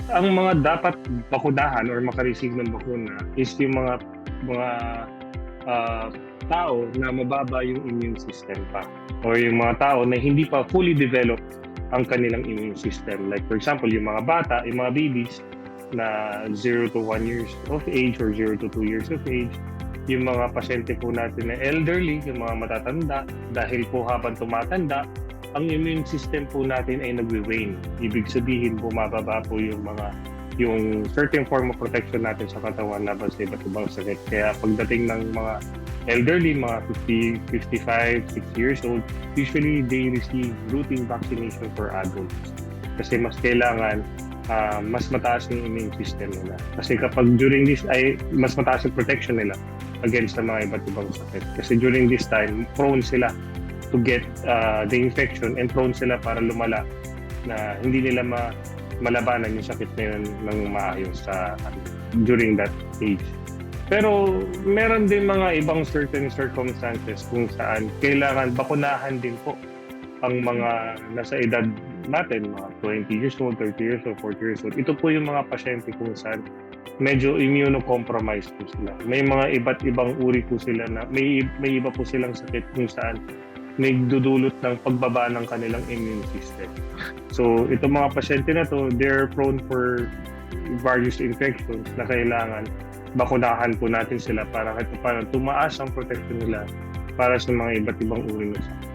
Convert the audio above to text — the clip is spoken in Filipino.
Ang mga dapat bakunahan or maka-receive ng bakuna is yung mga ah, tao na mababa yung immune system pa, or yung mga tao na hindi pa fully developed ang kanilang immune system. Like for example, yung mga bata, yung mga babies na 0 to 1 years of age or 0 to 2 years of age, yung mga pasyente po natin na elderly, yung mga matatanda, dahil po habang tumatanda, ang immune system po natin ay nagwi-wane. Ibig sabihin, bumababa po yung certain form of protection natin sa katawan laban sa iba't ibang sakit. Kaya pagdating ng mga elderly, mga 50, 55, 60 years old, usually they receive routine vaccination for adults. Kasi mas kailangan mas mataas yung immune system nila. Kasi kapag during this ay mas mataas yung protection nila against sa mga iba't ibang sakit. Kasi during this time, prone sila to get the infection and prone sila para lumala na hindi nila malabanan yung sakit na yun ng maayos during that age. Pero meron din mga ibang certain circumstances kung saan kailangan bakunahan din po ang mga nasa edad natin, mga 20 years old, 30 years old, 40 years old. Ito po yung mga pasyente kung saan medyo immunocompromised po sila. May mga iba't ibang uri po sila na may iba po silang sakit kung saan may dudulot ng pagbaba ng kanilang immune system. So, itong mga pasyente na to, they're prone for various infections na kailangan bakunahan po natin sila para kahit paano tumaas ang protection nila para sa mga iba't ibang uri ng sakit.